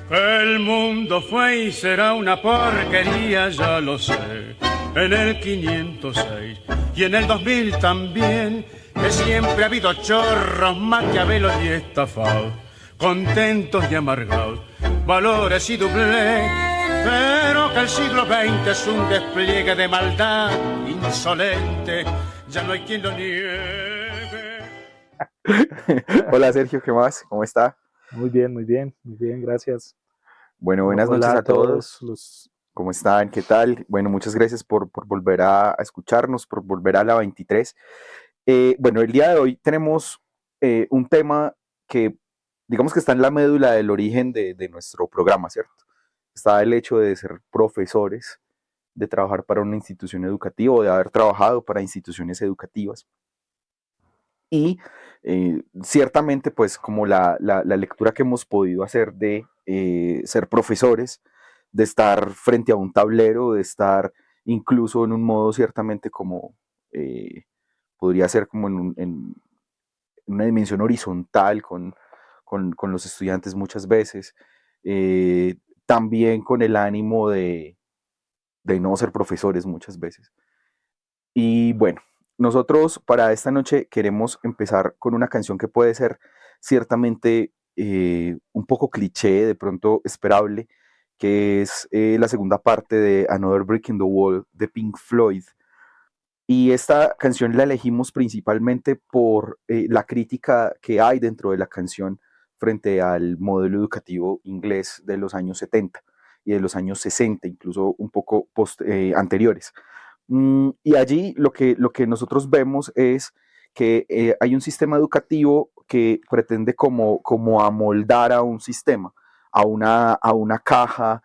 Que el mundo fue y será una porquería, ya lo sé. En el 506 y en el 2000 también, que siempre ha habido chorros, maquiavelos y estafados, contentos y amargados, valores y doblez. Pero que el siglo XX es un despliegue de maldad insolente, ya no hay quien lo niegue. Hola Sergio, ¿qué más? ¿Cómo está? Muy bien, gracias. Bueno, buenas Hola noches a a todos todos. los... ¿Cómo están? ¿Qué tal? Bueno, muchas gracias por volver a escucharnos, por volver a la 23. Bueno, el día de hoy tenemos un tema que, digamos que está en la médula del origen de nuestro programa, ¿cierto? Está el hecho de ser profesores, de trabajar para una institución educativa o de haber trabajado para instituciones educativas. Y ciertamente, pues como la lectura que hemos podido hacer de ser profesores, de estar frente a un tablero, de estar incluso en un modo ciertamente como eh, podría ser como en una dimensión horizontal con los estudiantes muchas veces, eh, también con el ánimo de no ser profesores muchas veces. Y bueno, nosotros para esta noche queremos empezar con una canción que puede ser ciertamente un poco cliché, de pronto esperable, que es la segunda parte de Another Brick in the Wall de Pink Floyd. Y esta canción la elegimos principalmente por la crítica que hay dentro de la canción frente al modelo educativo inglés de los años 70 y de los años 60, incluso un poco anteriores. Y allí lo que nosotros vemos es que hay un sistema educativo que pretende como amoldar a un sistema, a una caja,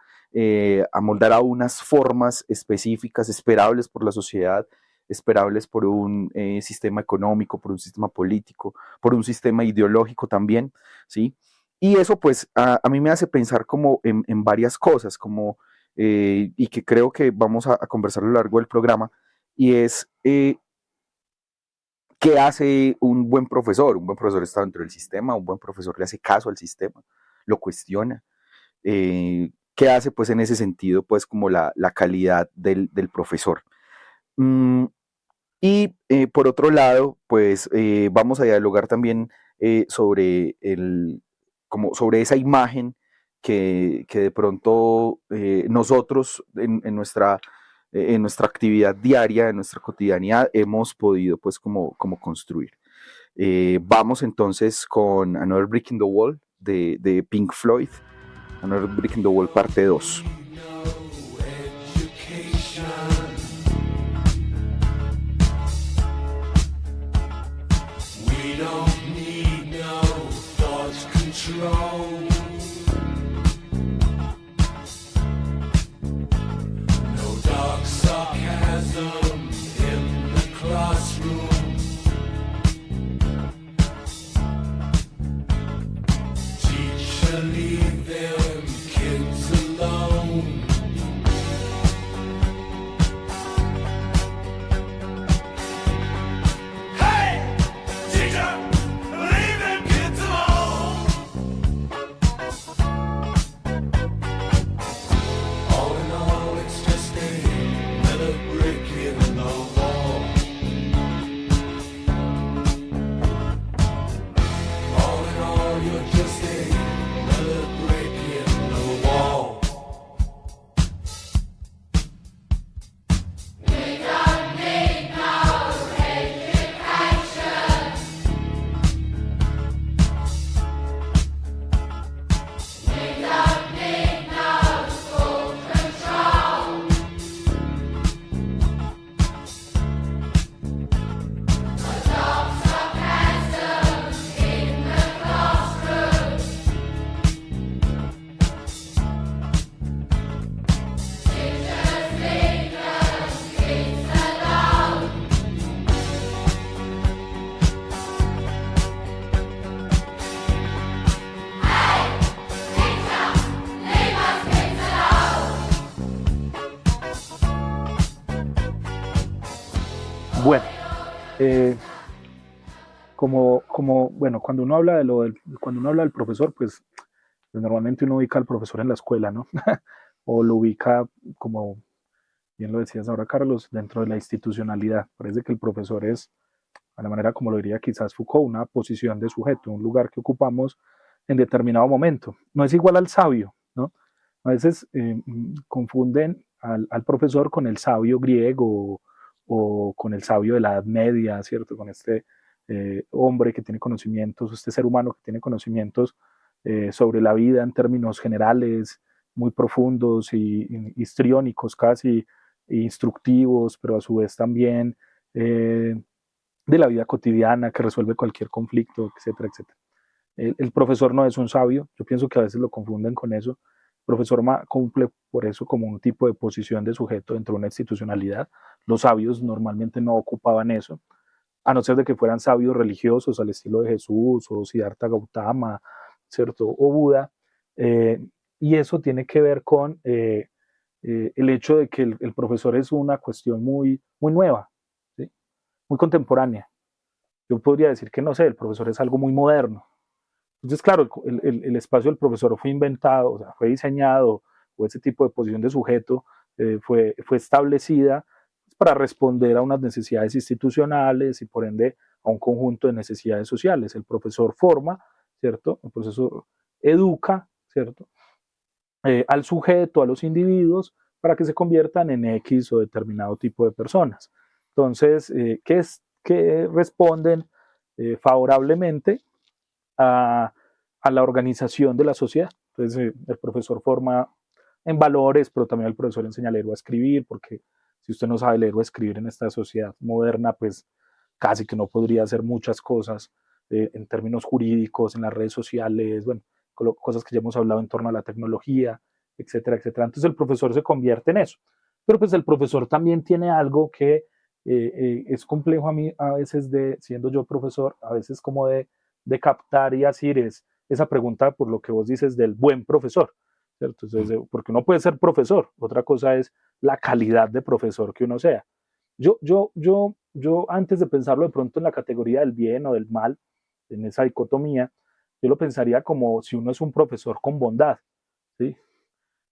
amoldar a unas formas específicas esperables por la sociedad, esperables por un sistema económico, por un sistema político, por un sistema ideológico también, ¿sí? Y eso pues a mí me hace pensar como en varias cosas, como y que creo que vamos a conversar a lo largo del programa, y es qué hace un buen profesor. Un buen profesor está dentro del sistema, un buen profesor le hace caso al sistema, lo cuestiona. ¿Qué hace pues en ese sentido pues como la calidad del profesor? Mm, y por otro lado, pues vamos a dialogar también sobre como sobre esa imagen que de pronto nosotros en nuestra actividad diaria, en nuestra cotidianidad, hemos podido pues como construir. Vamos entonces con Another Brick in the Wall de Pink Floyd, Another Brick in the Wall parte 2. Bueno, eh, bueno, cuando uno habla cuando uno habla del profesor, pues pues normalmente uno ubica al profesor en la escuela, ¿no? O lo ubica, como bien lo decías ahora, Carlos, dentro de la institucionalidad. Parece que el profesor es, a la manera como lo diría quizás Foucault, una posición de sujeto, un lugar que ocupamos en determinado momento. No es igual al sabio, ¿no? A veces confunden al profesor con el sabio griego o con el sabio de la Edad Media, ¿cierto? Con este hombre que tiene conocimientos, este ser humano que tiene conocimientos sobre la vida en términos generales, muy profundos y histriónicos casi, e instructivos, pero a su vez también de la vida cotidiana que resuelve cualquier conflicto, etcétera, etcétera. El profesor no es un sabio, yo pienso que a veces lo confunden con eso. El profesor cumple por eso como un tipo de posición de sujeto dentro de una institucionalidad. Los sabios normalmente no ocupaban eso, a no ser de que fueran sabios religiosos al estilo de Jesús o Siddhartha Gautama, ¿cierto? O Buda. Eh, y eso tiene que ver con el hecho de que el profesor es una cuestión muy, muy nueva, ¿sí? Muy contemporánea. Yo podría decir que, no sé, el profesor es algo muy moderno. Entonces, claro, el espacio del profesor fue inventado, o sea, fue diseñado, o ese tipo de posición de sujeto fue establecida para responder a unas necesidades institucionales y por ende a un conjunto de necesidades sociales. El profesor forma, ¿cierto? El profesor educa, ¿cierto? Al sujeto, a los individuos, para que se conviertan en X o determinado tipo de personas. Entonces, ¿qué responden favorablemente a la organización de la sociedad? Entonces, el profesor forma en valores, pero también el profesor enseña a leer o a escribir, porque si usted no sabe leer o escribir en esta sociedad moderna, pues casi que no podría hacer muchas cosas en términos jurídicos, en las redes sociales, bueno, cosas que ya hemos hablado en torno a la tecnología, etcétera, etcétera. Entonces el profesor se convierte en eso. Pero pues el profesor también tiene algo que es complejo a mí a veces siendo yo profesor, a veces como de captar y asir es esa pregunta por lo que vos dices del buen profesor, ¿cierto? Entonces, porque uno puede ser profesor, otra cosa es la calidad de profesor que uno sea. Yo antes de pensarlo de pronto en la categoría del bien o del mal, en esa dicotomía, yo lo pensaría como si uno es un profesor con bondad, ¿sí?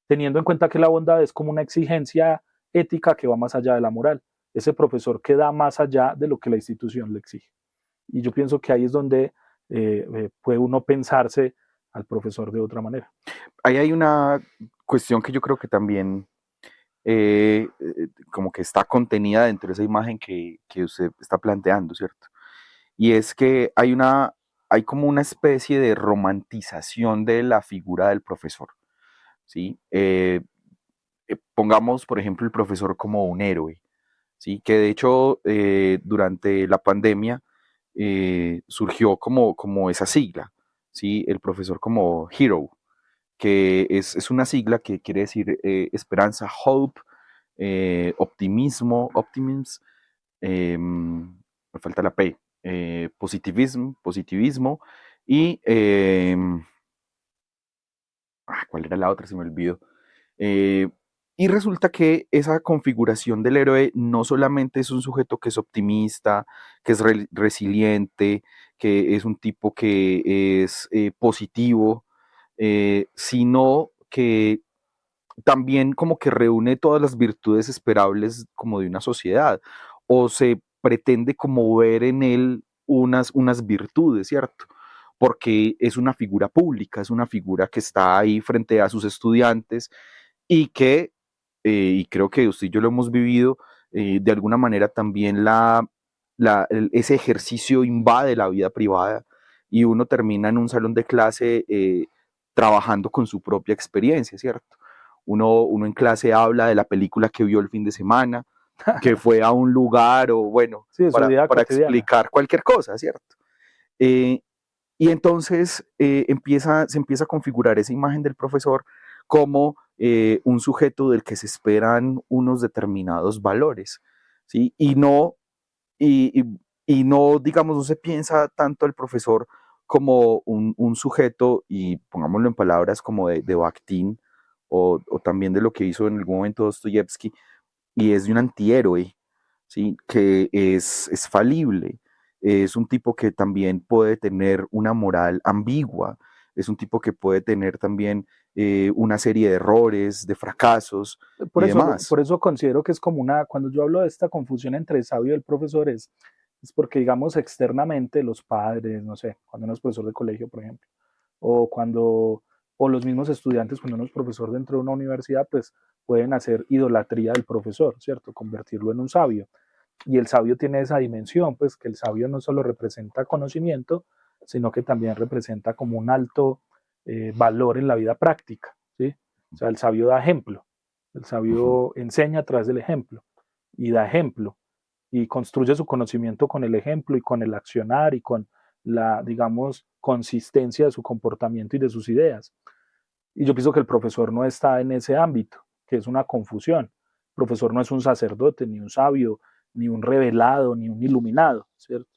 Teniendo en cuenta que la bondad es como una exigencia ética que va más allá de la moral. Ese profesor que da más allá de lo que la institución le exige. Y yo pienso que ahí es donde puede uno pensarse al profesor de otra manera. Ahí hay una cuestión que yo creo que también como que está contenida dentro de esa imagen que usted está planteando, ¿cierto? Y es que hay como una especie de romantización de la figura del profesor, ¿sí? Pongamos, por ejemplo, el profesor como un héroe, ¿sí? Que de hecho durante la pandemia surgió como esa sigla, ¿sí? El profesor como hero, que es una sigla que quiere decir esperanza, hope, optimismo, optimism, me falta la P, positivismo y, ¿cuál era la otra? Se me olvidó. Eh, y resulta que esa configuración del héroe no solamente es un sujeto que es optimista, que es resiliente, que es un tipo que es positivo, sino que también como que reúne todas las virtudes esperables como de una sociedad, o se pretende como ver en él unas virtudes, ¿cierto? Porque es una figura pública, es una figura que está ahí frente a sus estudiantes y que, y creo que usted y yo lo hemos vivido, de alguna manera también ese ejercicio invade la vida privada y uno termina en un salón de clase trabajando con su propia experiencia, ¿cierto? Uno en clase habla de la película que vio el fin de semana, que fue a un lugar o bueno, Sí, de su vida para cotidiana. explicar cualquier cosa, ¿cierto? Eh, y entonces se empieza a configurar esa imagen del profesor como un sujeto del que se esperan unos determinados valores, ¿sí? Y no, digamos, no se piensa tanto al profesor como un sujeto, y pongámoslo en palabras como de Bakhtin, o también de lo que hizo en algún momento Dostoyevsky, y es de un antihéroe, ¿sí? Que es falible, es un tipo que también puede tener una moral ambigua, es un tipo que puede tener también una serie de errores, de fracasos Por y eso, demás. por eso considero que es como cuando yo hablo de esta confusión entre el sabio y el profesor, es porque, digamos, externamente los padres, no sé, cuando uno es profesor de colegio, por ejemplo, o o los mismos estudiantes, cuando uno es profesor dentro de una universidad, pues pueden hacer idolatría del profesor, ¿cierto? Convertirlo en un sabio. Y el sabio tiene esa dimensión, pues que el sabio no solo representa conocimiento, sino que también representa como un alto valor en la vida práctica, ¿sí? O sea, el sabio da ejemplo, el sabio enseña a través del ejemplo y da ejemplo y construye su conocimiento con el ejemplo y con el accionar y con la, digamos, consistencia de su comportamiento y de sus ideas. Y yo pienso que el profesor no está en ese ámbito, que es una confusión. El profesor no es un sacerdote, ni un sabio, ni un revelado, ni un iluminado, ¿cierto?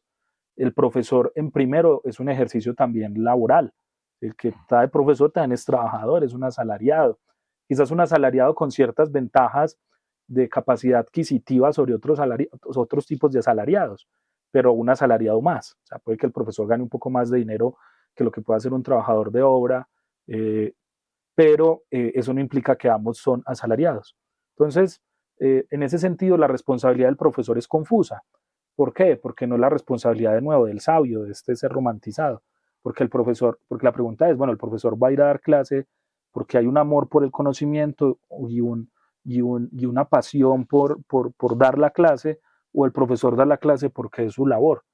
El profesor, en primero, es un ejercicio también laboral. El que está de profesor también es trabajador, es un asalariado. Quizás un asalariado con ciertas ventajas de capacidad adquisitiva sobre otros tipos de asalariados, pero un asalariado más. O sea, puede que el profesor gane un poco más de dinero que lo que puede hacer un trabajador de obra, pero eso no implica que ambos son asalariados. Entonces, en ese sentido, la responsabilidad del profesor es confusa. ¿Por qué? Porque no es la responsabilidad de nuevo del sabio, de este ser romantizado. Porque porque la pregunta es, bueno, el profesor va a ir a dar clase porque hay un amor por el conocimiento y una pasión por dar la clase, o el profesor da la clase porque es su labor,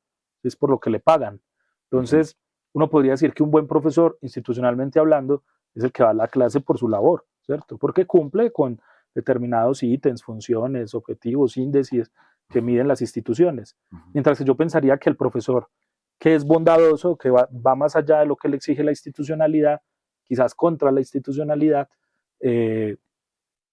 es por lo que le pagan. Entonces, uno podría decir que un buen profesor, institucionalmente hablando, es el que da la clase por su labor, ¿cierto? Porque cumple con determinados ítems, funciones, objetivos, índices que miden las instituciones. Mientras que yo pensaría que el profesor, que es bondadoso, que va más allá de lo que le exige la institucionalidad, quizás contra la institucionalidad, eh,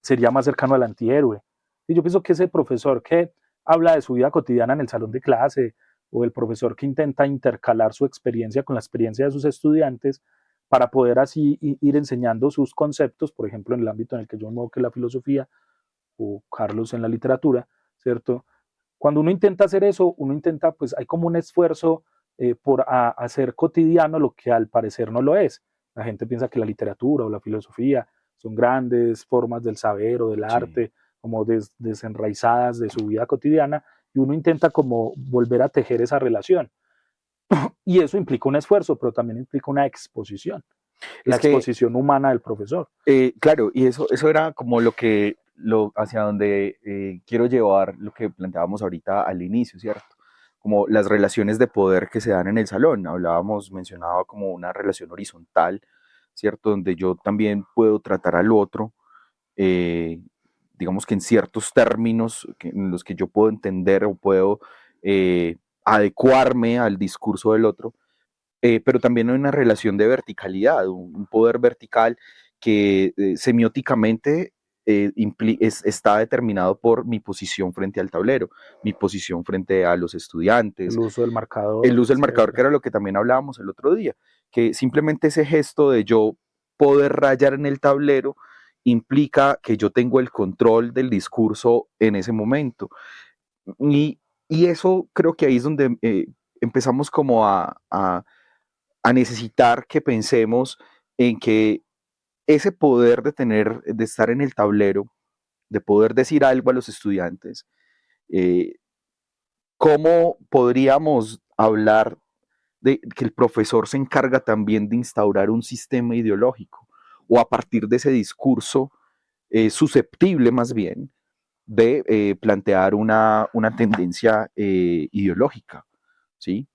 sería más cercano al antihéroe. Y yo pienso que ese profesor que habla de su vida cotidiana en el salón de clase, o el profesor que intenta intercalar su experiencia con la experiencia de sus estudiantes, para poder así ir enseñando sus conceptos, por ejemplo, en el ámbito en el que yo me muevo, que es la filosofía, o Carlos en la literatura, ¿cierto? Cuando uno intenta hacer eso, uno intenta, pues hay como un esfuerzo por hacer cotidiano lo que al parecer no lo es. La gente piensa que la literatura o la filosofía son grandes formas del saber o del Sí. arte, como desenraizadas de su vida cotidiana, y uno intenta como volver a tejer esa relación. Y eso implica un esfuerzo, pero también implica una exposición, la Es que, exposición humana del profesor. claro, y eso era como hacia donde quiero llevar lo que planteábamos ahorita al inicio, ¿cierto? Como las relaciones de poder que se dan en el salón. Mencionaba como una relación horizontal, ¿cierto? Donde yo también puedo tratar al otro, eh, digamos que en ciertos términos en los que yo puedo entender o puedo adecuarme al discurso del otro, pero también hay una relación de verticalidad, un poder vertical que semióticamente está determinado por mi posición frente al tablero, mi posición frente a los El estudiantes, uso del el marcador, uso del marcador, que etcétera. era lo que también hablábamos el otro día, que simplemente ese gesto de yo poder rayar en el tablero implica que yo tengo el control del discurso en ese momento. Y, y eso creo que ahí es donde empezamos como a necesitar que pensemos en que ese poder de estar en el tablero, de poder decir algo a los estudiantes, eh, ¿cómo podríamos hablar de que el profesor se encarga también de instaurar un sistema ideológico o a partir de ese discurso susceptible más bien de plantear una tendencia ideológica, ¿sí?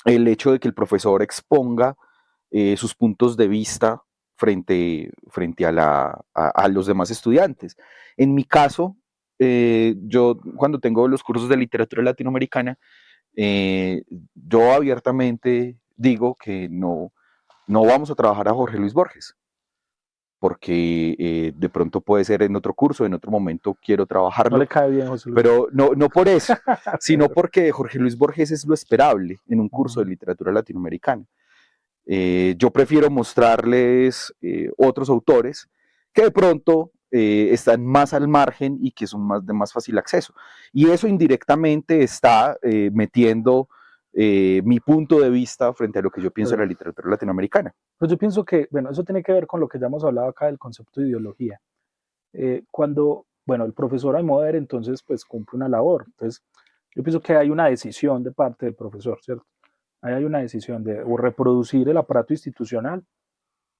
El hecho de que el profesor exponga sus puntos de vista frente a los demás estudiantes. En mi caso, yo cuando tengo los cursos de literatura latinoamericana, eh, yo abiertamente digo que no vamos a trabajar a Jorge Luis Borges, porque de pronto puede ser en otro curso, en otro momento quiero No trabajarlo, le cae bien José Luis. pero no por eso, sino porque Jorge Luis Borges es lo esperable en un curso de literatura latinoamericana. Yo prefiero mostrarles otros autores que de pronto están más al margen y que son de más fácil acceso. Y eso indirectamente está metiendo mi punto de vista frente a lo que yo pienso de la literatura latinoamericana. Pues yo pienso que, bueno, eso tiene que ver con lo que ya hemos hablado acá del concepto de ideología. Cuando, bueno, el profesor al mover, entonces, pues cumple una labor. Entonces, yo pienso que hay una decisión de parte del profesor, ¿cierto? Ahí hay una decisión de o reproducir el aparato institucional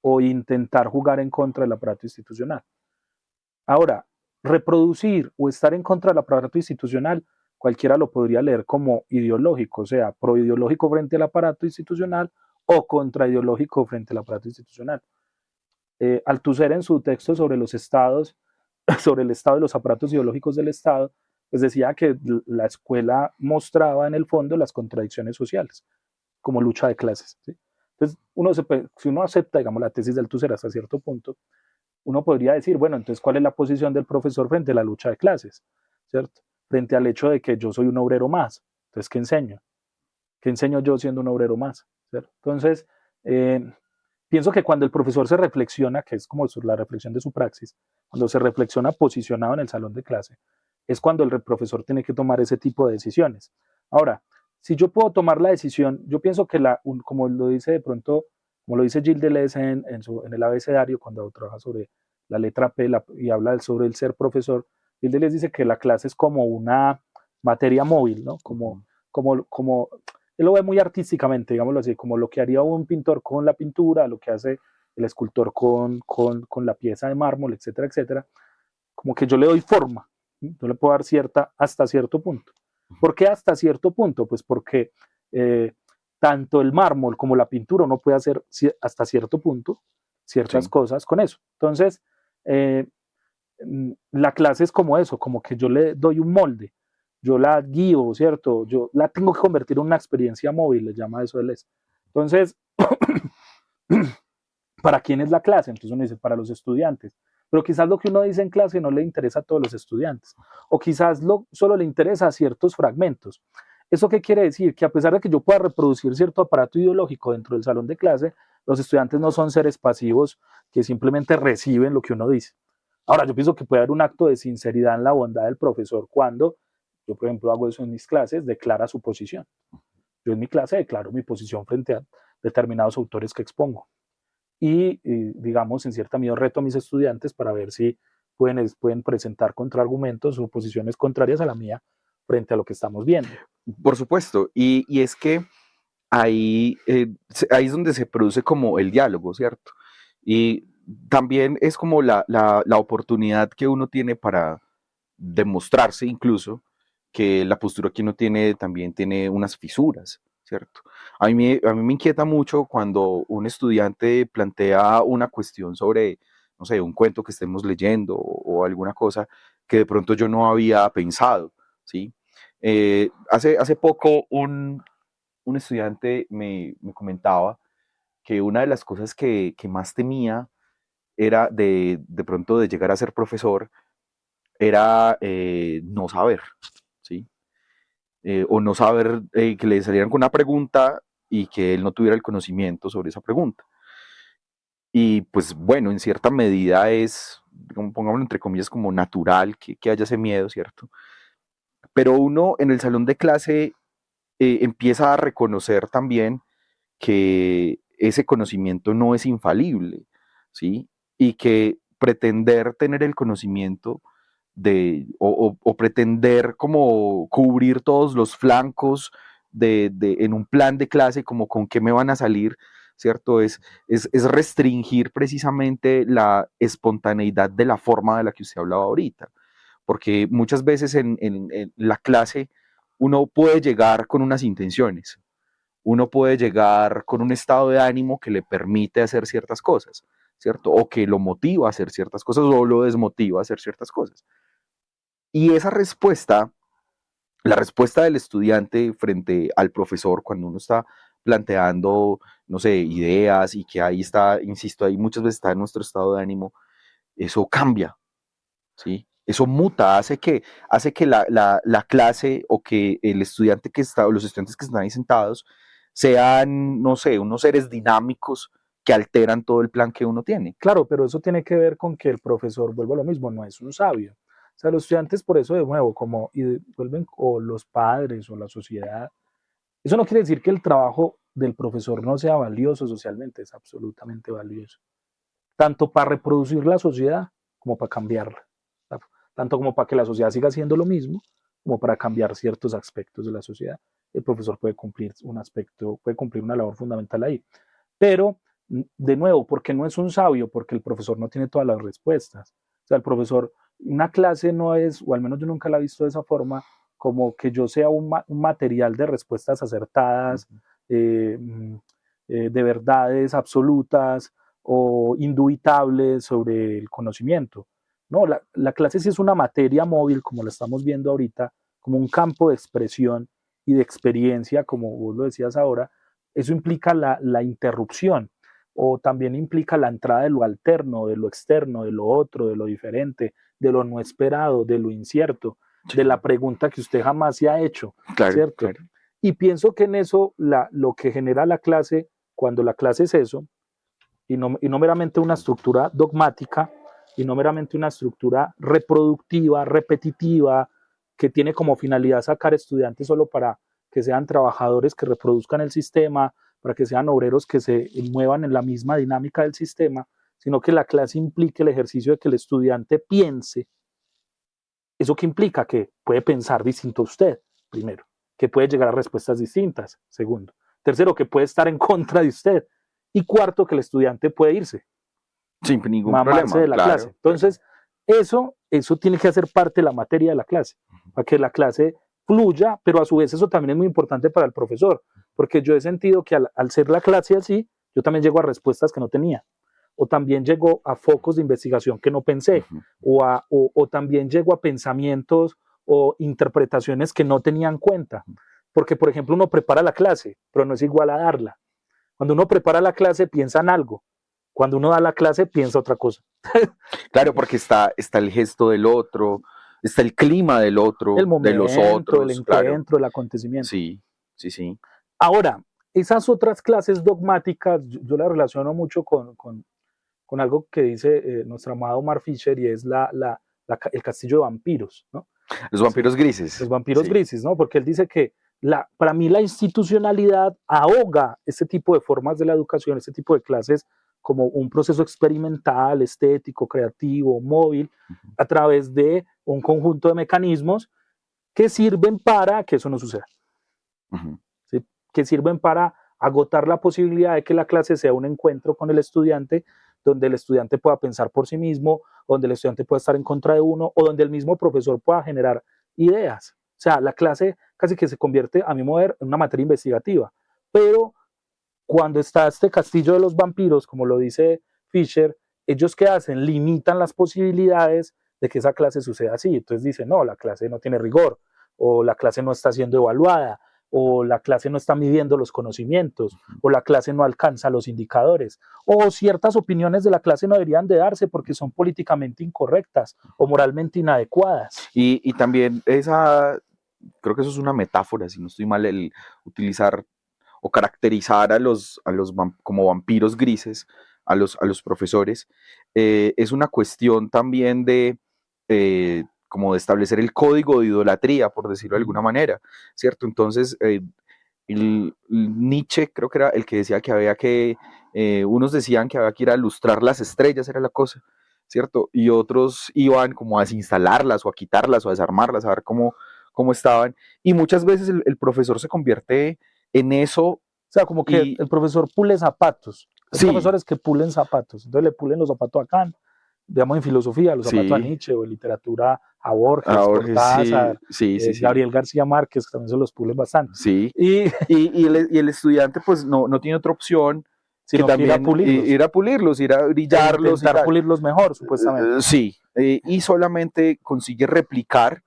o intentar jugar en contra del aparato institucional. Ahora, reproducir o estar en contra del aparato institucional, cualquiera lo podría leer como ideológico, o sea, proideológico frente al aparato institucional o contraideológico frente al aparato institucional. Althusser en su texto sobre los estados, sobre el estado de los aparatos ideológicos del Estado, pues decía que la escuela mostraba en el fondo las contradicciones sociales, como lucha de clases. ¿Sí? Entonces, si uno acepta, digamos, la tesis de Althusser hasta cierto punto, uno podría decir, bueno, entonces, ¿cuál es la posición del profesor frente a la lucha de clases? ¿Cierto? Frente al hecho de que yo soy un obrero más. Entonces, ¿qué enseño? ¿Qué enseño yo siendo un obrero más? ¿Cierto? Entonces, pienso que cuando el profesor se reflexiona, que es como la reflexión de su praxis, cuando se reflexiona posicionado en el salón de clase, es cuando el profesor tiene que tomar ese tipo de decisiones. Ahora, si yo puedo tomar la decisión, yo pienso que como lo dice de pronto, como lo dice Gilles Deleuze en el abecedario, cuando trabaja sobre la letra P y habla sobre el ser profesor, Gilles Deleuze dice que la clase es como una materia móvil, ¿no? Como él lo ve muy artísticamente, digámoslo así, como lo que haría un pintor con la pintura, lo que hace el escultor con la pieza de mármol, etcétera, etcétera. Como que yo le doy forma, ¿sí? Yo le puedo dar hasta cierto punto. ¿Por qué hasta cierto punto? Pues porque tanto el mármol como la pintura uno puede hacer hasta cierto punto ciertas cosas con eso. Entonces, la clase es como eso, como que yo le doy un molde, yo la guío, ¿cierto? Yo la tengo que convertir en una experiencia móvil, le llama eso él. Entonces, ¿para quién es la clase? Entonces uno dice, para los estudiantes. Pero quizás lo que uno dice en clase no le interesa a todos los estudiantes. O quizás solo le interesa a ciertos fragmentos. ¿Eso qué quiere decir? Que a pesar de que yo pueda reproducir cierto aparato ideológico dentro del salón de clase, los estudiantes no son seres pasivos que simplemente reciben lo que uno dice. Ahora, yo pienso que puede haber un acto de sinceridad en la bondad del profesor cuando, yo por ejemplo hago eso en mis clases, declara su posición. Yo en mi clase declaro mi posición frente a determinados autores que expongo. Y digamos, en cierta medida reto a mis estudiantes para ver si pueden presentar contraargumentos o posiciones contrarias a la mía frente a lo que estamos viendo. Por supuesto, y es que ahí es donde se produce como el diálogo, ¿cierto? Y también es como la oportunidad que uno tiene para demostrarse incluso que la postura que uno tiene también tiene unas fisuras, ¿cierto? A mí me inquieta mucho cuando un estudiante plantea una cuestión sobre, no sé, un cuento que estemos leyendo o alguna cosa que de pronto yo no había pensado, ¿sí? Hace poco un estudiante me comentaba que una de las cosas que más temía era de pronto de llegar a ser profesor, era no saber, ¿sí? O no saber que le salieran con una pregunta y que él no tuviera el conocimiento sobre esa pregunta. Y pues bueno, en cierta medida es, pongámoslo entre comillas, como natural que haya ese miedo, ¿cierto? Pero uno en el salón de clase empieza a reconocer también que ese conocimiento no es infalible, ¿sí? Y que pretender tener el conocimiento o pretender como cubrir todos los flancos en un plan de clase, como con qué me van a salir, ¿cierto? Es restringir precisamente la espontaneidad de la forma de la que usted hablaba ahorita, porque muchas veces en la clase uno puede llegar con unas intenciones, uno puede llegar con un estado de ánimo que le permite hacer ciertas cosas, ¿cierto? O que lo motiva a hacer ciertas cosas o lo desmotiva a hacer ciertas cosas. Y esa respuesta, la respuesta del estudiante frente al profesor cuando uno está planteando, no sé, ideas y que ahí está, insisto, ahí muchas veces está en nuestro estado de ánimo, eso cambia, ¿sí? Eso muta, hace que la clase o que el estudiante que está, o los estudiantes que están ahí sentados, sean, no sé, unos seres dinámicos que alteran todo el plan que uno tiene. Claro, pero eso tiene que ver con que el profesor, vuelvo a lo mismo, no es un sabio. O sea, los estudiantes por eso de nuevo, vuelven, o los padres o la sociedad, Eso no quiere decir que el trabajo del profesor no sea valioso socialmente, es absolutamente valioso, tanto para reproducir la sociedad como para cambiarla, tanto como para que la sociedad siga siendo lo mismo, como para cambiar ciertos aspectos de la sociedad. El profesor puede cumplir un aspecto, puede cumplir una labor fundamental ahí. Pero, de nuevo, porque no es un sabio, porque el profesor no tiene todas las respuestas. O sea, el profesor, una clase no es, o al menos yo nunca la he visto de esa forma, como que yo sea un material de respuestas acertadas, eh, de verdades absolutas o indubitables sobre el conocimiento. No, la clase sí es una materia móvil, como la estamos viendo ahorita, como un campo de expresión y de experiencia, como vos lo decías ahora. Eso implica la interrupción o también implica la entrada de lo alterno, de lo externo, de lo otro, de lo diferente, de lo no esperado, de lo incierto, de la pregunta que usted jamás se ha hecho, Claro, ¿cierto? claro. Y pienso que en eso lo que genera la clase, cuando la clase es eso, y no meramente una estructura dogmática, y no meramente una estructura reproductiva, repetitiva, que tiene como finalidad sacar estudiantes solo para que sean trabajadores que reproduzcan el sistema, para que sean obreros que se muevan en la misma dinámica del sistema, sino que la clase implique el ejercicio de que el estudiante piense. ¿Eso qué implica? Que puede pensar distinto a usted, primero, que puede llegar a respuestas distintas, segundo. Tercero, que puede estar en contra de usted. Y cuarto, que el estudiante puede irse, Sin ningún mamarse problema, de la claro. clase. Entonces, eso tiene que hacer parte de la materia de la clase, para que la clase fluya, pero a su vez eso también es muy importante para el profesor, porque yo he sentido que al ser la clase así, yo también llego a respuestas que no tenía, o también llego a focos de investigación que no pensé, o también llego a pensamientos o interpretaciones que no tenía en cuenta, porque por ejemplo uno prepara la clase, pero no es igual a darla. Cuando uno prepara la clase piensa en algo, cuando uno da la clase piensa otra cosa. Claro, porque está el gesto del otro, está el clima del otro, El de los momento, el otros, claro. encuentro, el acontecimiento. Sí, sí, sí. Ahora, esas otras clases dogmáticas, yo las relaciono mucho con algo que dice nuestro amado Omar Fisher, y es el castillo de vampiros, ¿no? Los Sí, vampiros grises. los vampiros Sí. grises, ¿no? Porque él dice que para mí la institucionalidad ahoga este tipo de formas de la educación, este tipo de clases, como un proceso experimental, estético, creativo, móvil, a través de un conjunto de mecanismos que sirven para que eso no suceda, Ujú. ¿sí? Que sirven para agotar la posibilidad de que la clase sea un encuentro con el estudiante, donde el estudiante pueda pensar por sí mismo, donde el estudiante pueda estar en contra de uno, o donde el mismo profesor pueda generar ideas. O sea, la clase casi que se convierte, a mi modo, en una materia investigativa. Pero cuando está este castillo de los vampiros, como lo dice Fisher, ellos ¿qué hacen? Limitan las posibilidades de que esa clase suceda así. Entonces dicen, no, la clase no tiene rigor, o la clase no está siendo evaluada, o la clase no está midiendo los conocimientos, o la clase no alcanza los indicadores, o ciertas opiniones de la clase no deberían de darse porque son políticamente incorrectas o moralmente inadecuadas. Y también creo que eso es una metáfora, si no estoy mal, el utilizar o caracterizar como vampiros grises a los profesores, es una cuestión también como de establecer el código de idolatría, por decirlo de alguna manera, ¿cierto? Entonces, Nietzsche creo que era el que decía que unos decían que había que ir a lustrar las estrellas, era la cosa, ¿cierto? Y otros iban como a desinstalarlas o a quitarlas o a desarmarlas, a ver cómo estaban. Y muchas veces el profesor se convierte en eso. O sea, como que el profesor pule zapatos. Hay profesores que pulen zapatos. Entonces le pulen los zapatos a Kant, digamos en filosofía, los zapatos a Nietzsche, o en literatura a Borges, Cortázar, Gabriel García Márquez, que también se los pulen bastante. Sí. Y el estudiante pues no tiene otra opción sino que también ir a pulirlos, ir a brillarlos. Intentar pulirlos mejor, supuestamente. Sí. Y solamente consigue replicar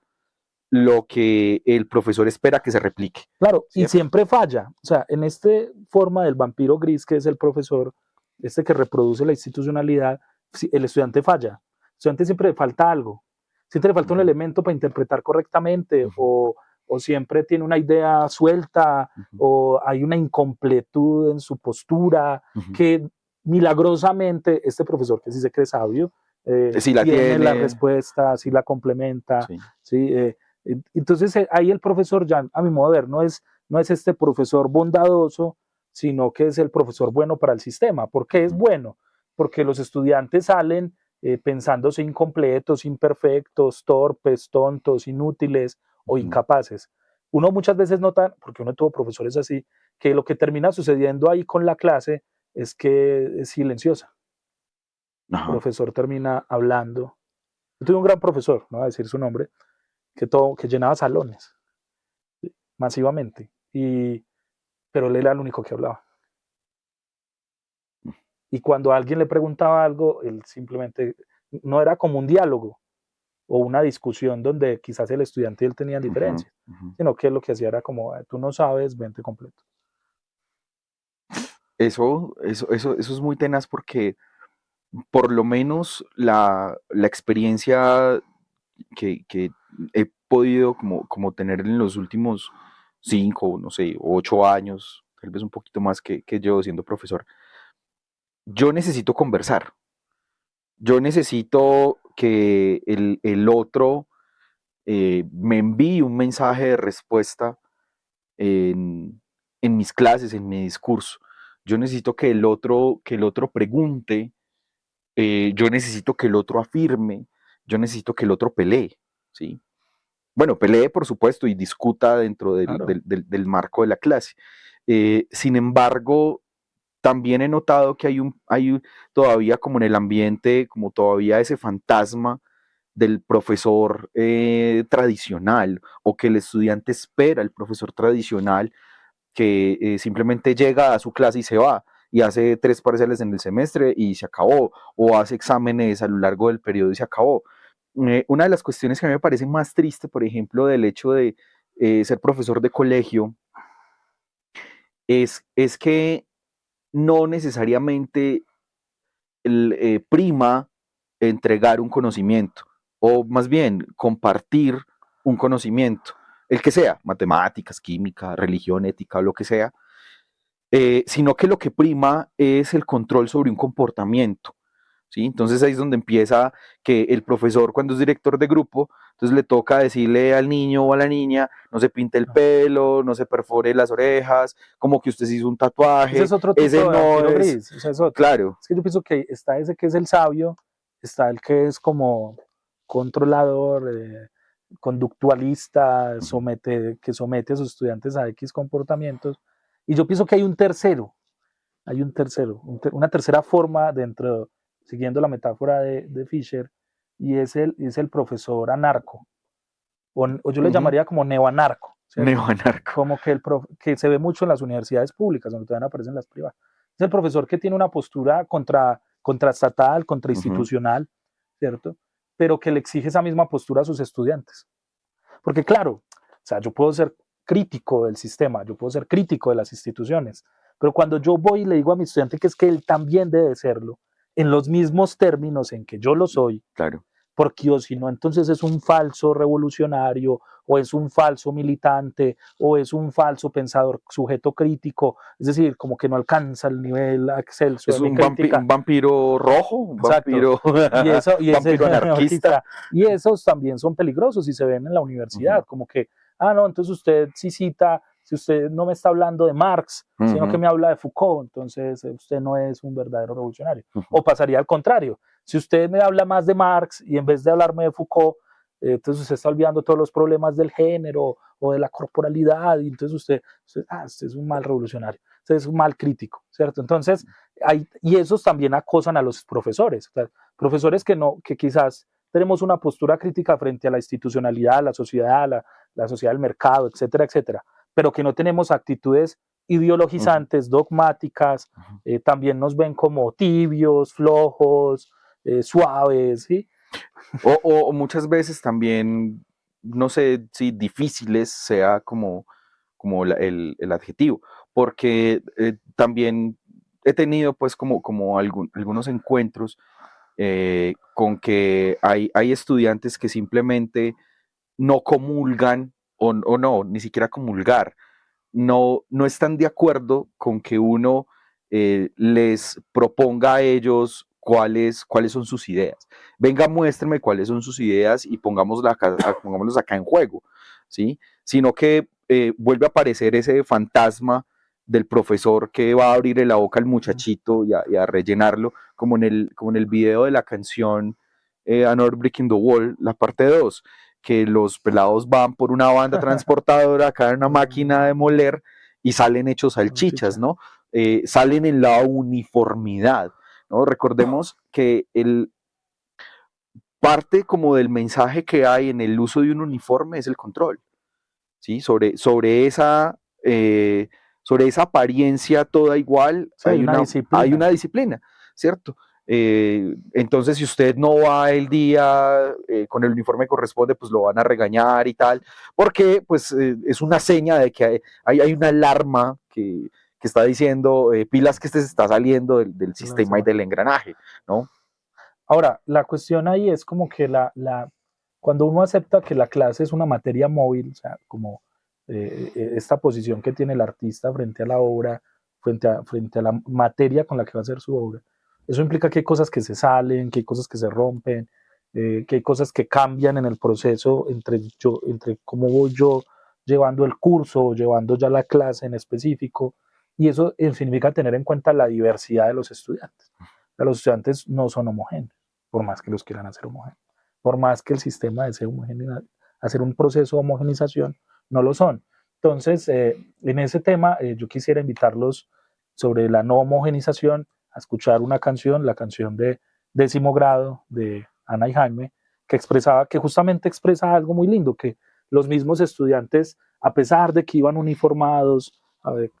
lo que el profesor espera que se replique. Claro, ¿cierto? Y siempre falla. O sea, en esta forma del vampiro gris, que es el profesor, que reproduce la institucionalidad, el estudiante falla. El estudiante siempre le falta algo. Siempre le falta un elemento para interpretar correctamente, o siempre tiene una idea suelta, o hay una incompletud en su postura, que milagrosamente este profesor, que sí se cree sabio, tiene la respuesta, sí la complementa, ¿sí? Entonces ahí el profesor ya, a mi modo de ver, no es no es este profesor bondadoso, sino que es el profesor bueno para el sistema. ¿Por qué es bueno? Porque los estudiantes salen pensándose incompletos, imperfectos, torpes, tontos, inútiles o incapaces. Uno muchas veces nota, porque uno tuvo profesores así, que lo que termina sucediendo ahí con la clase es que es silenciosa. El profesor termina hablando. Yo tuve un gran profesor, no voy a decir su nombre, que llenaba salones masivamente, pero él era el único que hablaba. Y cuando alguien le preguntaba algo, él simplemente, no era como un diálogo o una discusión donde quizás el estudiante y él tenían diferencias, sino que lo que hacía era como, tú no sabes, vente completo. Eso es muy tenaz porque por lo menos la experiencia que he podido como tener en los últimos 5, no sé, 8 años, tal vez un poquito más que yo siendo profesor, yo necesito conversar. Yo necesito que el otro me envíe un mensaje de respuesta en mis clases, en mi discurso. Yo necesito que el otro pregunte, yo necesito que el otro afirme, yo necesito que el otro pelee, ¿sí? Bueno, pelee, por supuesto, y discuta dentro del marco de la clase. Sin embargo, también he notado que hay todavía como en el ambiente, como todavía ese fantasma del profesor tradicional, o que el estudiante espera el profesor tradicional que simplemente llega a su clase y se va, y hace 3 parciales en el semestre y se acabó, o hace exámenes a lo largo del periodo y se acabó. Una de las cuestiones que a mí me parece más triste, por ejemplo, del hecho de ser profesor de colegio, es que no necesariamente prima entregar un conocimiento, o más bien compartir un conocimiento, el que sea, matemáticas, química, religión, ética, o lo que sea, sino que lo que prima es el control sobre un comportamiento. ¿Sí? Entonces ahí es donde empieza que el profesor, cuando es director de grupo, entonces le toca decirle al niño o a la niña, no se pinte el pelo, no se perfore las orejas, como que usted se hizo un tatuaje. Ese es otro tipo ese de no es, gris, ese es otro. Claro. Es que yo pienso que está ese que es el sabio, está el que es como controlador, conductualista, que somete a sus estudiantes a X comportamientos. Y yo pienso que hay un tercero, una tercera forma dentro, siguiendo la metáfora de Fisher, y es el profesor anarco, o yo le llamaría como neoanarco. Neoanarco. Como que se ve mucho en las universidades públicas, donde todavía aparecen las privadas. Es el profesor que tiene una postura contraestatal, contrainstitucional, ¿cierto? Pero que le exige esa misma postura a sus estudiantes. Porque claro, o sea, yo puedo ser crítico del sistema, yo puedo ser crítico de las instituciones, pero cuando yo voy y le digo a mi estudiante que es que él también debe serlo, en los mismos términos en que yo lo soy, claro, porque o si no, entonces es un falso revolucionario, o es un falso militante, o es un falso pensador sujeto crítico, es decir, como que no alcanza el nivel excelso es de mi crítica. Un vampiro rojo, un vampiro, vampiro anarquista. Y esos también son peligrosos y se ven en la universidad, como que, no, entonces usted sí cita, si usted no me está hablando de Marx, sino que me habla de Foucault, entonces usted no es un verdadero revolucionario. O pasaría al contrario, si usted me habla más de Marx y en vez de hablarme de Foucault, entonces usted está olvidando todos los problemas del género o de la corporalidad, y entonces usted es un mal revolucionario, usted es un mal crítico, ¿cierto? Entonces, y esos también acosan a los profesores, o sea, profesores que quizás tenemos una postura crítica frente a la institucionalidad, la sociedad, la sociedad del mercado, etcétera, etcétera, pero que no tenemos actitudes ideologizantes, dogmáticas, también nos ven como tibios, flojos, suaves, ¿sí? O muchas veces también, no sé si difíciles sea como el adjetivo, porque también he tenido pues como algunos encuentros con que hay estudiantes que simplemente no comulgan, o no, ni siquiera comulgar, no están de acuerdo con que uno les proponga a ellos cuáles son sus ideas. Venga, muéstrame cuáles son sus ideas y pongámoslos acá en juego, ¿sí? Sino que vuelve a aparecer ese fantasma del profesor que va a abrirle la boca al muchachito y a rellenarlo, como en el video de la canción Another Brick in the Wall, la parte 2, que los pelados van por una banda transportadora, caen en una máquina de moler y salen hechos salchichas, ¿no? Salen en la uniformidad, ¿no? Recordemos que parte como del mensaje que hay en el uso de un uniforme es el control, ¿sí? Sobre esa apariencia toda igual, Sí, hay una disciplina, ¿cierto? Entonces, si usted no va el día con el uniforme que corresponde, pues lo van a regañar y tal, porque pues es una seña de que hay una alarma que está diciendo pilas que este se está saliendo del sistema y del engranaje, ¿no? Ahora, la cuestión ahí es como que cuando uno acepta que la clase es una materia móvil, o sea, como esta posición que tiene el artista frente a la obra, frente a la materia con la que va a hacer su obra, eso implica que hay cosas que se salen, que hay cosas que se rompen, que hay cosas que cambian en el proceso entre cómo voy yo llevando el curso, llevando ya la clase en específico, y eso significa tener en cuenta la diversidad de los estudiantes. O sea, los estudiantes no son homogéneos, por más que los quieran hacer homogéneos, por más que el sistema desee hacer un proceso de homogenización, no lo son. Entonces, en ese tema, yo quisiera invitarlos sobre la no homogenización a escuchar una canción, la canción de 10º grado de Ana y Jaime, que justamente expresa algo muy lindo, que los mismos estudiantes, a pesar de que iban uniformados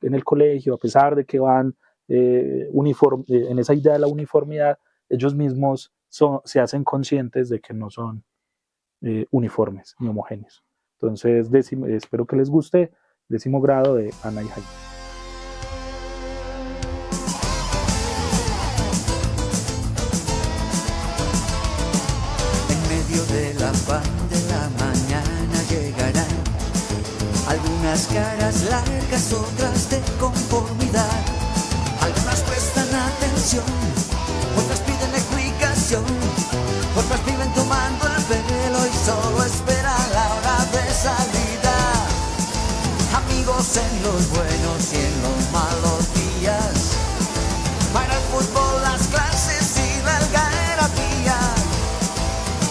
en el colegio, a pesar de que van en esa idea de la uniformidad, ellos mismos se hacen conscientes de que no son uniformes ni homogéneos. Entonces, espero que les guste 10º grado de Ana y Jaime. En medio de la paz de la mañana llegarán algunas caras largas, otras de conformidad. Algunas prestan atención, otras piden explicación, otras viven tomando el pelo y solo esperan la hora de salida. Amigos en los buenos y en los malos días, para el fútbol, las clases y la algarabía.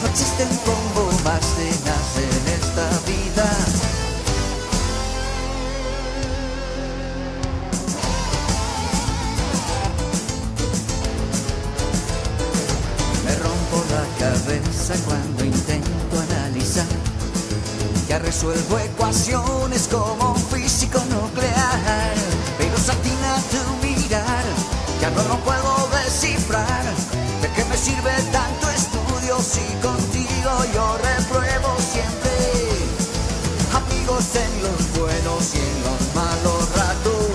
No existe un combo más tenaz en esta vida. Cuando intento analizar, ya resuelvo ecuaciones como un físico nuclear, pero satina tu mirar, ya no lo puedo descifrar. ¿De qué me sirve tanto estudio si contigo yo repruebo siempre? Amigos en los buenos y en los malos ratos,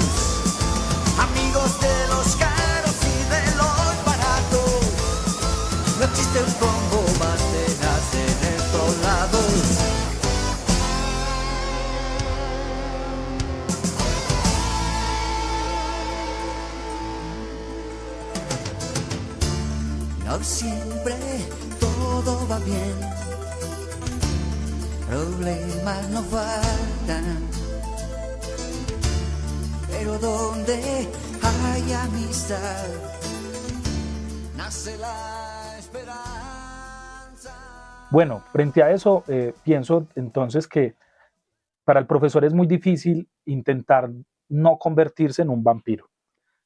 amigos de los caros y de los baratos. No existe un combo más tenaz en estos lados. No siempre todo va bien, problemas no faltan, pero donde hay amistad nace la esperanza. Bueno, frente a eso, pienso entonces que para el profesor es muy difícil intentar no convertirse en un vampiro,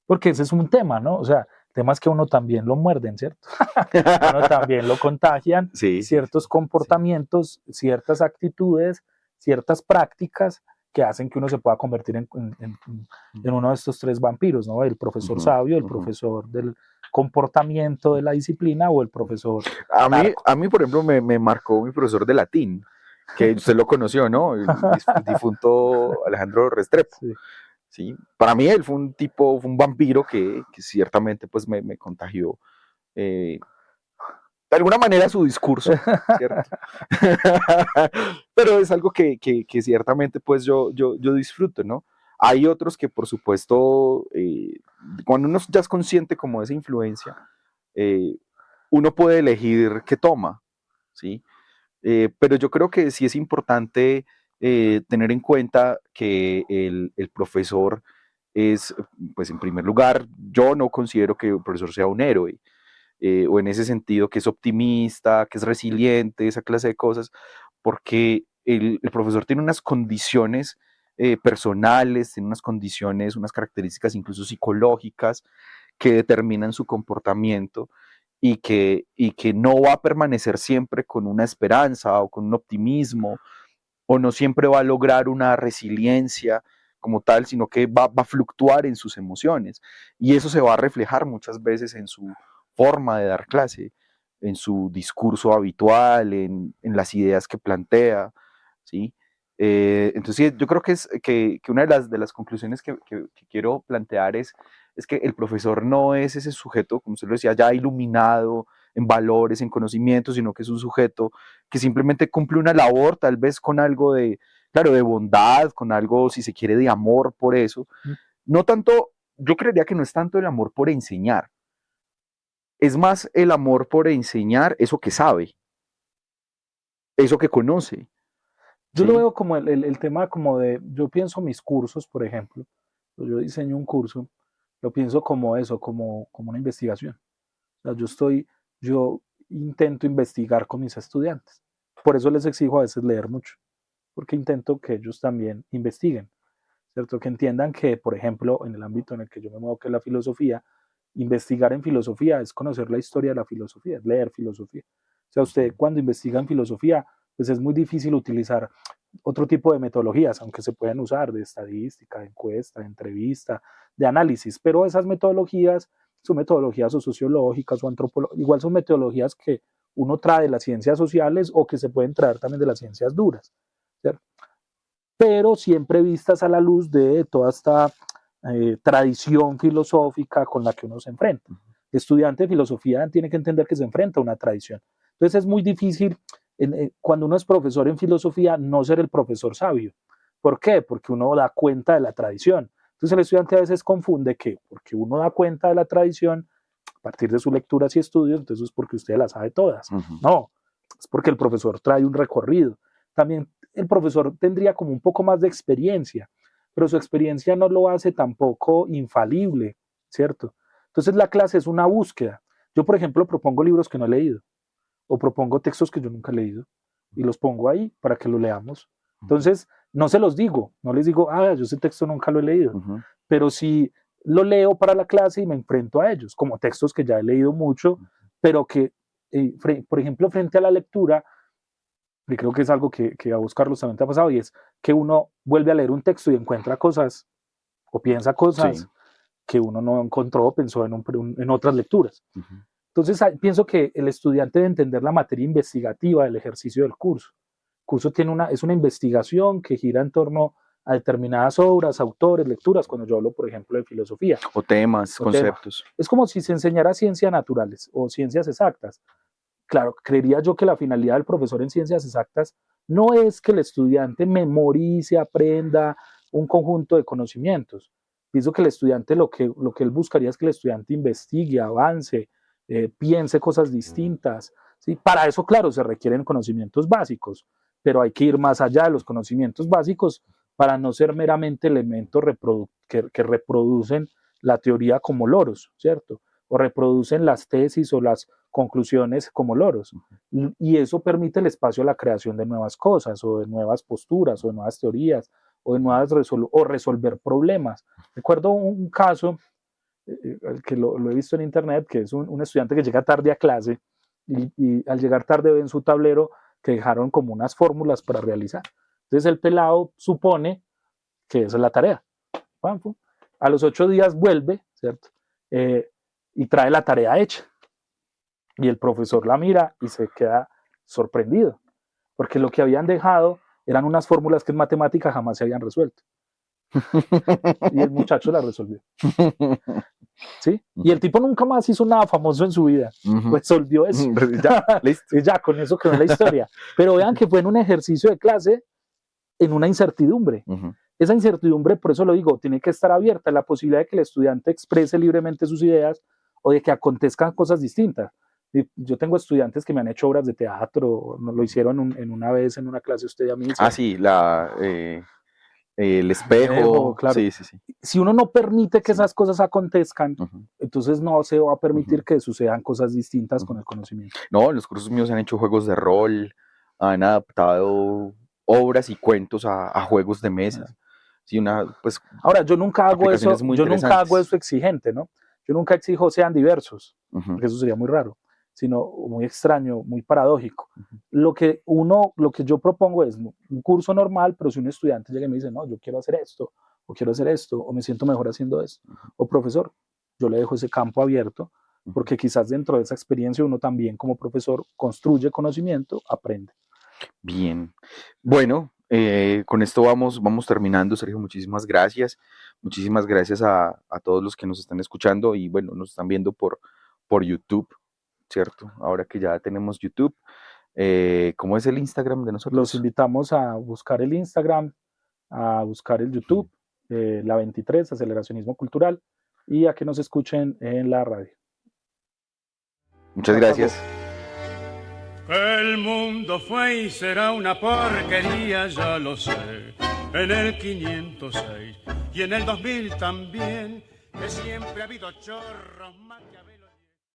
porque ese es un tema, ¿no? O sea, el tema es que uno también lo muerden, ¿cierto? Uno también lo contagian, Sí, ciertos comportamientos, ciertas actitudes, ciertas prácticas que hacen que uno se pueda convertir en uno de estos tres vampiros, ¿no? El profesor sabio, el profesor del comportamiento de la disciplina o el profesor narco. A mí, por ejemplo, me marcó mi profesor de latín, que usted lo conoció, ¿no? El difunto Alejandro Restrepo. Sí. ¿Sí? Para mí él fue un vampiro que ciertamente pues me contagió de alguna manera su discurso, ¿cierto? Pero es algo que ciertamente pues yo disfruto, ¿no? Hay otros que por supuesto, cuando uno ya es consciente como de esa influencia, uno puede elegir qué toma, ¿sí? Pero yo creo que sí es importante tener en cuenta que el profesor es, pues en primer lugar, yo no considero que el profesor sea un héroe, o en ese sentido que es optimista, que es resiliente, esa clase de cosas, porque el profesor tiene unas condiciones personales, tiene unas condiciones, unas características incluso psicológicas que determinan su comportamiento y que no va a permanecer siempre con una esperanza o con un optimismo, o no siempre va a lograr una resiliencia como tal, sino que va a fluctuar en sus emociones. Y eso se va a reflejar muchas veces en su forma de dar clase, en su discurso habitual, en las ideas que plantea, ¿sí? Entonces yo creo que una de las conclusiones que quiero plantear es que el profesor no es ese sujeto, como usted lo decía, ya iluminado en valores, en conocimientos, sino que es un sujeto que simplemente cumple una labor, tal vez con algo de, claro, de bondad, con algo, si se quiere, de amor por eso. No tanto, yo creería que no es tanto el amor por enseñar, es más el amor por enseñar eso que sabe, eso que conoce. Yo lo ¿Sí? veo como el tema como de, yo pienso mis cursos, por ejemplo, yo diseño un curso, lo pienso como eso, como una investigación. O sea, yo intento investigar con mis estudiantes. Por eso les exijo a veces leer mucho, porque intento que ellos también investiguen, ¿cierto? Que entiendan que, por ejemplo, en el ámbito en el que yo me muevo, que es la filosofía, investigar en filosofía es conocer la historia de la filosofía, es leer filosofía. O sea, usted cuando investiga en filosofía, pues es muy difícil utilizar otro tipo de metodologías, aunque se pueden usar de estadística, de encuesta, de entrevista, de análisis, pero esas metodologías son metodologías o sociológicas o antropológicas, igual son metodologías que uno trae de las ciencias sociales o que se pueden traer también de las ciencias duras, ¿cierto? Pero siempre vistas a la luz de toda esta tradición filosófica con la que uno se enfrenta. El estudiante de filosofía tiene que entender que se enfrenta a una tradición. Entonces es muy difícil, cuando uno es profesor en filosofía, no ser el profesor sabio. ¿Por qué? Porque uno da cuenta de la tradición. Entonces el estudiante a veces confunde que porque uno da cuenta de la tradición a partir de sus lecturas y estudios, entonces es porque usted las sabe todas. No, es porque el profesor trae un recorrido. También el profesor tendría como un poco más de experiencia, pero su experiencia no lo hace tampoco infalible, ¿cierto? Entonces la clase es una búsqueda. Yo, por ejemplo, propongo libros que no he leído o propongo textos que yo nunca he leído y los pongo ahí para que lo leamos. Entonces, no se los digo, no les digo, yo ese texto nunca lo he leído, pero sí lo leo para la clase y me enfrento a ellos, como textos que ya he leído mucho, pero que, por ejemplo, frente a la lectura, y creo que es algo que a vos, Carlos, también te ha pasado, y es que uno vuelve a leer un texto y encuentra cosas o piensa cosas que uno no encontró o pensó en otras lecturas. Entonces, pienso que el estudiante debe entender la materia investigativa del ejercicio del curso. El curso es una investigación que gira en torno a determinadas obras, autores, lecturas, cuando yo hablo, por ejemplo, de filosofía. O temas, conceptos. Es como si se enseñara ciencias naturales o ciencias exactas. Claro, creería yo que la finalidad del profesor en ciencias exactas no es que el estudiante memorice, aprenda un conjunto de conocimientos. Pienso que el estudiante lo que él buscaría es que el estudiante investigue, avance, piense cosas distintas. ¿Sí? Para eso, claro, se requieren conocimientos básicos, pero hay que ir más allá de los conocimientos básicos para no ser meramente elementos que reproducen la teoría como loros, ¿cierto? O reproducen las tesis o las conclusiones como loros. Y eso permite el espacio a la creación de nuevas cosas, o de nuevas posturas, o de nuevas teorías, o de nuevas resolver problemas. Recuerdo un caso que lo he visto en internet, que es un estudiante que llega tarde a clase y al llegar tarde ve en su tablero que dejaron como unas fórmulas para realizar. Entonces el pelado supone que esa es la tarea. A los 8 días vuelve, ¿cierto? Y trae la tarea hecha. Y el profesor la mira y se queda sorprendido, porque lo que habían dejado eran unas fórmulas que en matemática jamás se habían resuelto. Y el muchacho la resolvió. ¿Sí? Y el tipo nunca más hizo nada famoso en su vida. Resolvió eso. Y ya, con eso quedó en la historia. Pero vean que fue en un ejercicio de clase en una incertidumbre. Esa incertidumbre, por eso lo digo, tiene que estar abierta a la posibilidad de que el estudiante exprese libremente sus ideas o de que acontezcan cosas distintas. Y yo tengo estudiantes que me han hecho obras de teatro, lo hicieron en una vez en una clase usted y a mí. Ah, sí, el espejo. Claro. Sí, sí, sí. Si uno no permite que Sí. esas cosas acontezcan, Ujú. entonces no se va a permitir Ujú. que sucedan cosas distintas con Ujú. el conocimiento. No, en los cursos míos han hecho juegos de rol, han adaptado obras y cuentos a juegos de mesas. Sí, pues, Ahora, yo nunca hago eso, aplicaciones muy yo nunca hago interesantes. eso exigente, ¿no? Yo nunca exijo sean diversos, Ujú. porque eso sería muy raro, sino muy extraño, muy paradójico. Ujú. Lo que yo propongo es un curso normal, pero si un estudiante llega y me dice, no, yo quiero hacer esto, o quiero hacer esto, o me siento mejor haciendo esto, o profesor, yo le dejo ese campo abierto, porque quizás dentro de esa experiencia uno también como profesor construye conocimiento, aprende. Bien. Bueno, con esto vamos terminando, Sergio. Muchísimas gracias. Muchísimas gracias a todos los que nos están escuchando y bueno, nos están viendo por YouTube, ¿cierto? Ahora que ya tenemos YouTube. ¿Cómo es el Instagram de Los nosotros? invitamos a buscar el Instagram, a buscar el YouTube, la 23, Aceleracionismo Cultural, y a que nos escuchen en la radio. Muchas Se gracias. El mundo fue y será una porquería, ya lo sé. En el 506 y en el 2000 también, que siempre ha habido chorros maquiavélicos.